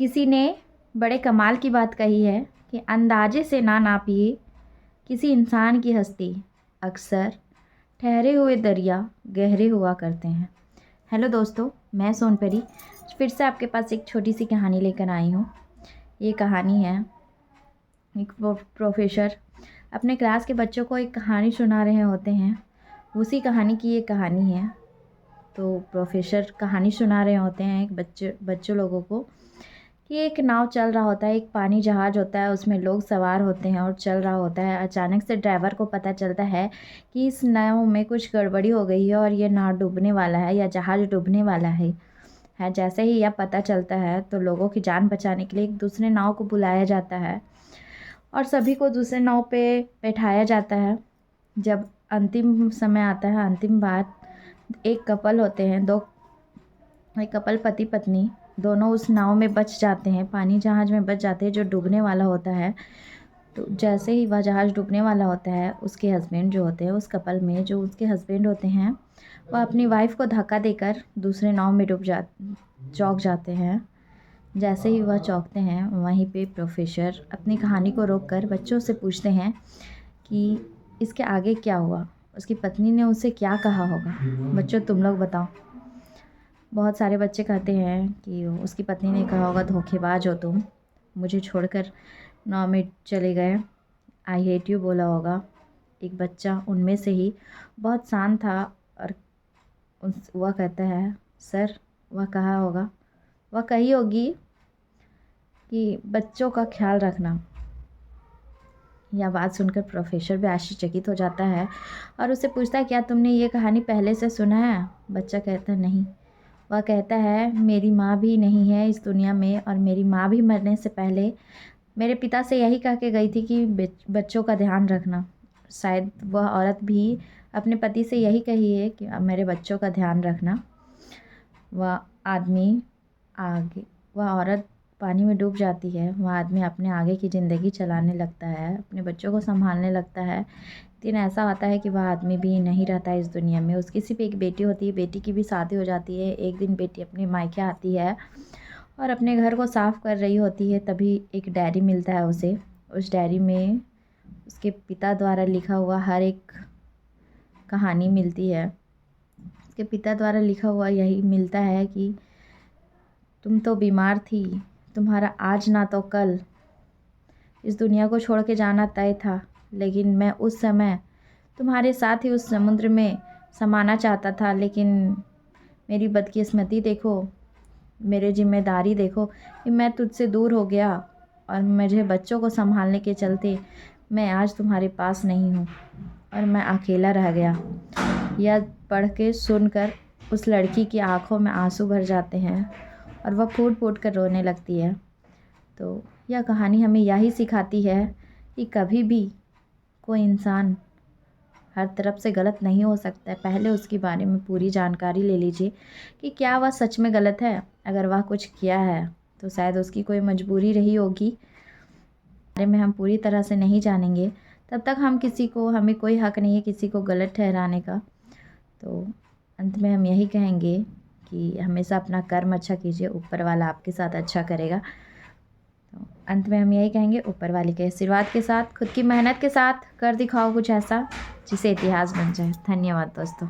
किसी ने बड़े कमाल की बात कही है कि अंदाजे से ना नापिए किसी इंसान की हस्ती, अक्सर ठहरे हुए दरिया गहरे हुआ करते हैं। हेलो दोस्तों, मैं सोनपरी फिर से आपके पास एक छोटी सी कहानी लेकर आई हूँ। ये कहानी है, एक प्रोफेसर अपने क्लास के बच्चों को एक कहानी सुना रहे होते हैं। उसी कहानी की ये कहानी है। तो प्रोफेसर कहानी सुना रहे होते हैं एक बच्चों लोगों को कि एक नाव चल रहा होता है, एक पानी जहाज़ होता है, उसमें लोग सवार होते हैं और चल रहा होता है। अचानक से ड्राइवर को पता चलता है कि इस नाव में कुछ गड़बड़ी हो गई है और ये नाव डूबने वाला है या जहाज़ डूबने वाला है। जैसे ही यह पता चलता है तो लोगों की जान बचाने के लिए एक दूसरे नाव को बुलाया जाता है और सभी को दूसरे नाव पे बैठाया जाता है। जब अंतिम समय आता है, अंतिम बात, एक कपल होते हैं, एक कपल पति पत्नी दोनों उस नाव में बच जाते हैं, पानी जहाज़ में बच जाते हैं जो डूबने वाला होता है। तो जैसे ही वह जहाज़ डूबने वाला होता है, उसके हस्बैंड जो होते हैं, उस कपल में जो उसके हस्बैंड होते हैं, वह अपनी वाइफ को धक्का देकर दूसरे नाव में चौंक जाते हैं। जैसे ही वह चौंकते हैं, वहीं पे प्रोफेसर अपनी कहानी को रोककर बच्चों से पूछते हैं कि इसके आगे क्या हुआ, उसकी पत्नी ने उसे क्या कहा होगा। बच्चों, तुम लोग बताओ। बहुत सारे बच्चे कहते हैं कि उसकी पत्नी ने कहा होगा, धोखेबाज हो तुम, मुझे छोड़कर नाव में चले गए, आई हेट यू बोला होगा। एक बच्चा उनमें से ही बहुत शांत था और वह कहता है, सर, वह कहा होगा, वह कही होगी कि बच्चों का ख्याल रखना। यह बात सुनकर प्रोफेसर भी आश्चर्यचकित हो जाता है और उससे पूछता है, क्या तुमने ये कहानी पहले से सुना है? बच्चा कहता है, नहीं। वह कहता है, मेरी माँ भी नहीं है इस दुनिया में और मेरी माँ भी मरने से पहले मेरे पिता से यही कह के गई थी कि बच्चों का ध्यान रखना। शायद वह औरत भी अपने पति से यही कही है कि मेरे बच्चों का ध्यान रखना। वह औरत पानी में डूब जाती है। वह आदमी अपने आगे की ज़िंदगी चलाने लगता है, अपने बच्चों को संभालने लगता है। दिन ऐसा आता है कि वह आदमी भी नहीं रहता इस दुनिया में। उसकी सिर्फ एक बेटी होती है, बेटी की भी शादी हो जाती है। एक दिन बेटी अपने मायके आती है और अपने घर को साफ़ कर रही होती है, तभी एक डायरी मिलता है उसे। उस डायरी में उसके पिता द्वारा लिखा हुआ हर एक कहानी मिलती है। उसके पिता द्वारा लिखा हुआ यही मिलता है कि तुम तो बीमार थी, तुम्हारा आज ना तो कल इस दुनिया को छोड़ के जाना तय था, लेकिन मैं उस समय तुम्हारे साथ ही उस समुद्र में समाना चाहता था, लेकिन मेरी बदकिस्मती देखो, मेरी जिम्मेदारी देखो कि मैं तुझसे दूर हो गया और मुझे बच्चों को संभालने के चलते मैं आज तुम्हारे पास नहीं हूँ और मैं अकेला रह गया। यह पढ़ के सुनकर उस लड़की की आंखों में आंसू भर जाते हैं और वह फूट फूट कर रोने लगती है। तो यह कहानी हमें यही सिखाती है कि कभी भी कोई इंसान हर तरफ से गलत नहीं हो सकता है। पहले उसके बारे में पूरी जानकारी ले लीजिए कि क्या वह सच में गलत है। अगर वह कुछ किया है तो शायद उसकी कोई मजबूरी रही होगी, बारे में हम पूरी तरह से नहीं जानेंगे। तब तक हमें कोई हक नहीं है किसी को गलत ठहराने का। तो अंत में हम यही कहेंगे कि हमेशा अपना कर्म अच्छा कीजिए, ऊपर वाला आपके साथ अच्छा करेगा। तो अंत में हम यही कहेंगे, ऊपर वाले के आशीर्वाद के साथ, खुद की मेहनत के साथ कर दिखाओ कुछ ऐसा जिसे इतिहास बन जाए। धन्यवाद दोस्तों।